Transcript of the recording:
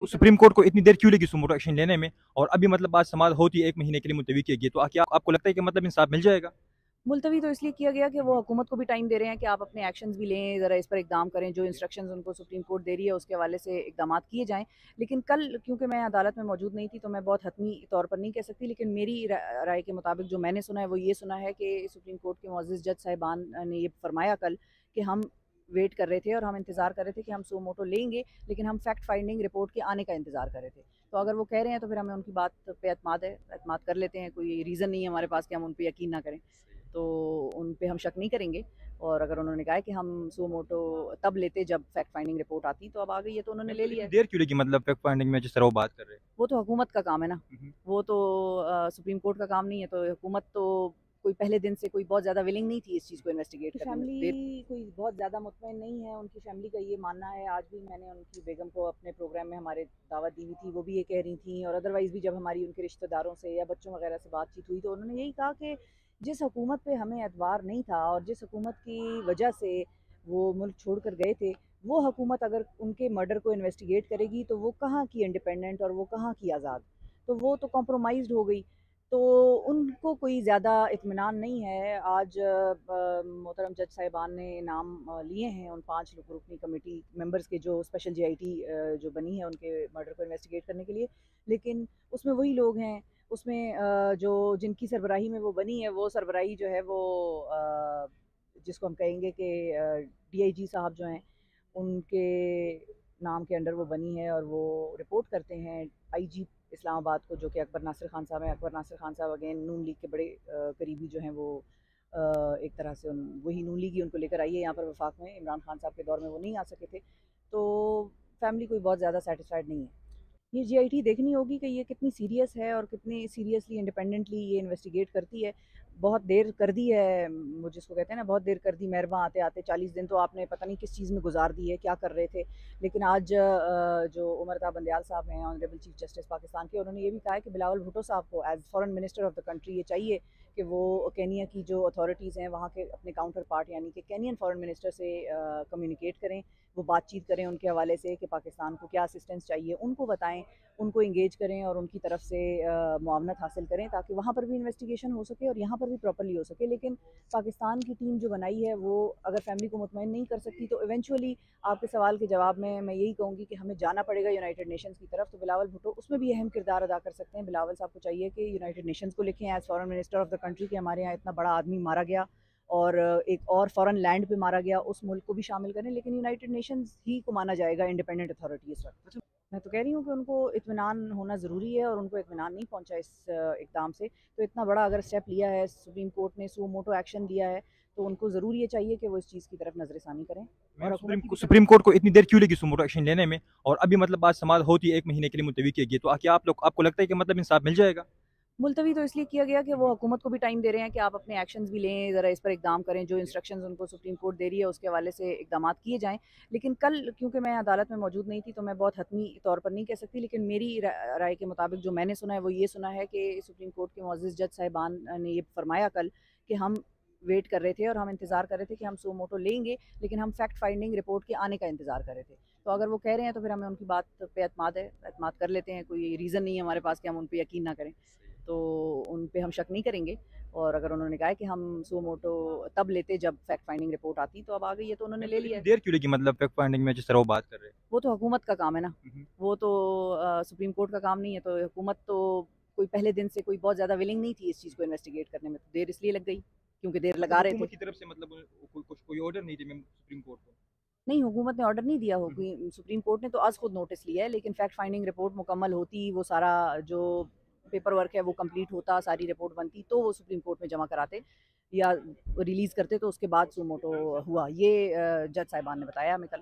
Supreme court को इतनी देर क्यों लगी सुमोटो एक्शन लेने में? और अभी मतलब बात समाप्त होती है 1 महीने के लिए मुलतवी की गई, तो क्या आपको लगता है कि मतलब इंसाफ मिल जाएगा? मुलतवी तो इसलिए किया गया कि वो हुकूमत को भी टाइम दे रहे हैं कि आप अपने एक्शंस भी लें, ज़रा इस पर इकदाम करें, जो इंस्ट्रक्शंस उनको सुप्रीम कोर्ट दे रही है उसके हवाले से इकदाम किए जाएँ। लेकिन कल क्योंकि मैं अदालत में मौजूद नहीं थी तो मैं बहुत हतमी तौर पर नहीं कह सकती, लेकिन मेरी राय के मुताबिक जो मैंने सुना है वो ये सुना है कि सुप्रीम कोर्ट के मुअज़्ज़ज़ जज साहिबान ने ये फरमाया कल कि हम वेट कर रहे थे और हम इंतज़ार कर रहे थे कि हम सो मोटो लेंगे, लेकिन हम फैक्ट फाइंडिंग रिपोर्ट के आने का इंतज़ार कर रहे थे। तो अगर वो कह रहे हैं तो फिर हमें उनकी बात पे एतमाद कर लेते हैं, कोई रीज़न नहीं है हमारे पास कि हम उन पे यकीन ना करें। तो उन पे हम शक नहीं करेंगे, और अगर उन्होंने कहा है कि हम सो मोटो तब लेते जब फैक्ट फाइंडिंग रिपोर्ट आती, तो अब आ गई है तो उन्होंने ले लिया इतनी है। देर क्यों लगी मतलब फैक्ट फाइंडिंग में, जिस तरह वो बात कर रहे वो तो हुकूमत का काम है ना, हैं? वो तो सुप्रीम कोर्ट का काम नहीं है। तो हुकूमत तो कोई पहले दिन से कोई बहुत ज़्यादा विलिंग नहीं थी इस चीज़ को इन्वेस्टिगेट करने में। फैमिली कोई बहुत ज़्यादा मुतमईन नहीं है, उनकी फैमिली का ये मानना है। आज भी मैंने उनकी बेगम को अपने प्रोग्राम में हमारे दावत दी हुई थी, वो भी ये कह रही थी, और अदरवाइज़ भी जब हमारी उनके रिश्तेदारों से या बच्चों वगैरह से बातचीत हुई तो उन्होंने यही कहा कि जिस हुकूमत पे हमें एतबार नहीं था और जिस हुकूमत की वजह से वो मुल्क छोड़ कर गए थे, वो हुकूमत अगर उनके मर्डर को इन्वेस्टिगेट करेगी तो वो कहाँ की इंडिपेंडेंट और वो कहाँ की आज़ाद। तो वो तो कॉम्प्रोमाइज़्ड हो गई। तो उनको कोई ज़्यादा इत्मीनान नहीं है। आज मोहतरम जज साहिबान ने नाम लिए हैं उन 5 रुकनी कमेटी मेंबर्स के, जो स्पेशल जीआईटी जो बनी है उनके मर्डर को इन्वेस्टिगेट करने के लिए। लेकिन उसमें वही लोग हैं, उसमें जो जिनकी सरबराही में वो बनी है, वो सरबराही जो है वो जिसको हम कहेंगे कि डीआईजी साहब जो हैं, उनके नाम के अंडर वो बनी है, और वो रिपोर्ट करते हैं आईजी इस्लामाबाद को, जो कि अकबर नासिर खान साहब हैं। अकबर नासिर खान साहब अगेन नून लीग के बड़े करीबी जो हैं, वो एक तरह से वही नून लीग ही उनको लेकर आई है यहाँ पर वफाक में। इमरान खान साहब के दौर में वो नहीं आ सके थे, तो फैमिली कोई बहुत ज़्यादा सेटिस्फाइड नहीं है। ये जीआईटी देखनी होगी कि ये कितनी सीरियस है और कितनी सीरियसली इंडिपेंडेंटली ये इन्वेस्टिगेट करती है। बहुत देर कर दी है, वो जिसको कहते हैं ना, बहुत देर कर दी मेहरबान आते आते। 40 दिन तो आपने पता नहीं किस चीज़ में गुजार दी है, क्या कर रहे थे। लेकिन आज जो उमर बंदयाल साहब हैं, ऑनरेबल चीफ जस्टिस पाकिस्तान के, उन्होंने ये भी कहा है कि बिलावल भुट्टो साहब को as foreign minister of the country ये चाहिए कि वो केनिया की जो अथॉरिटीज़ हैं वहाँ के अपने काउंटर पार्ट यानी कि केनियन फॉरेन मिनिस्टर से कम्युनिकेट करें, वो बातचीत करें उनके हवाले से कि पाकिस्तान को क्या असिस्टेंस चाहिए, उनको बताएं, उनको इंगेज करें और उनकी तरफ से मुआवनत हासिल करें, ताकि वहाँ पर भी इन्वेस्टिगेशन हो सके और यहाँ पर भी प्रॉपर्ली हो सके। लेकिन पाकिस्तान की टीम जो बनाई है, वो अगर फैमिली को मुतमईन नहीं कर सकती, तो इवेंचुअली आपके सवाल के जवाब में मैं यही कहूँगी कि हमें जाना पड़ेगा यूनाइटेड नेशंस की तरफ। तो बिलावल भुट्टो उसमें भी अहम किरदार अदा कर सकते हैं। बिलावल साहब को चाहिए कि यूनाइटेड नेशंस को लिखें as foreign minister of the country कि हमारे यहाँ इतना बड़ा आदमी मारा गया और एक और फॉरेन लैंड पे मारा गया, उस मुल्क को भी शामिल करें। लेकिन यूनाइटेड नेशंस ही को माना जाएगा इंडिपेंडेंट अथॉरिटी इस वक्त। मैं तो कह रही हूँ कि उनको इत्मीनान होना ज़रूरी है, और उनको इत्मीनान नहीं पहुँचा इस इकदाम से। तो इतना बड़ा अगर स्टेप लिया है सुप्रीम कोर्ट ने, सो मोटो एक्शन दिया है, तो उनको ज़रूर ये चाहिए कि वो इस चीज़ की तरफ नज़रसानी करें और हुकूमत की सुप्रीम कोर्ट को इतनी देर क्यों लगी सुमोटो एक्शन लेने में? और अभी मतलब बात समाप्त होती है 1 महीने के लिए मुलतवी की गई, तो क्या आपको लगता है कि मतलब इंसाफ मिल जाएगा? मुलतवी तो इसलिए किया गया कि वो हुकूमत को भी टाइम दे रहे हैं कि आप अपने एक्शंस भी लें, ज़रा इस पर इकदाम करें, जो इंस्ट्रक्शंस उनको सुप्रीम कोर्ट दे रही है उसके हवाले से इकदाम किए जाएँ। लेकिन कल क्योंकि मैं अदालत में मौजूद नहीं थी तो मैं बहुत हतमी तौर पर नहीं कह सकती, लेकिन मेरी राय के मुताबिक जो मैंने सुना है वो ये सुना है कि सुप्रीम कोर्ट के मुअज़्ज़ज़ जज साहिबान ने ये फरमाया कल कि हम वेट कर रहे थे और हम इंतज़ार कर रहे थे कि हम सो मोटो लेंगे, लेकिन हम फैक्ट फाइंडिंग रिपोर्ट के आने का इंतज़ार कर रहे थे। तो अगर वो कह रहे हैं तो फिर हमें उनकी बात पे एतमाद कर लेते हैं, कोई रीज़न नहीं है हमारे पास कि हम उन पे यकीन ना करें। तो उन पे हम शक नहीं करेंगे, और अगर उन्होंने कहा है कि हम सो मोटो तब लेते जब फैक्ट फाइंडिंग रिपोर्ट आती, तो अब आ गई है तो उन्होंने ले लिया इतनी है। देर क्यों लगी मतलब फैक्ट फाइंडिंग में, जिस तरह वो बात कर रहे वो तो हुकूमत का काम है ना, हैं? वो तो सुप्रीम कोर्ट का काम नहीं है। तो हुकूमत तो कोई पहले दिन से कोई बहुत ज़्यादा विलिंग नहीं थी इस चीज़ को इन्वेस्टिगेट करने में, तो देर इसलिए लग गई क्योंकि देर लगा रहे थे। हुकूमत की तरफ से मतलब कोई ऑर्डर नहीं थे सुप्रीम कोर्ट को? नहीं, हुकूमत ने ऑर्डर नहीं दिया हो, सुप्रीम कोर्ट ने तो आज खुद नोटिस लिया है। लेकिन फैक्ट फाइंडिंग रिपोर्ट मुकम्मल होती, वो सारा जो पेपर वर्क है वो कंप्लीट होता, सारी रिपोर्ट बनती, तो वो सुप्रीम कोर्ट में जमा कराते या रिलीज़ करते, तो उसके बाद सो मोटो हुआ। ये जज साहिबान ने बताया हमें कल।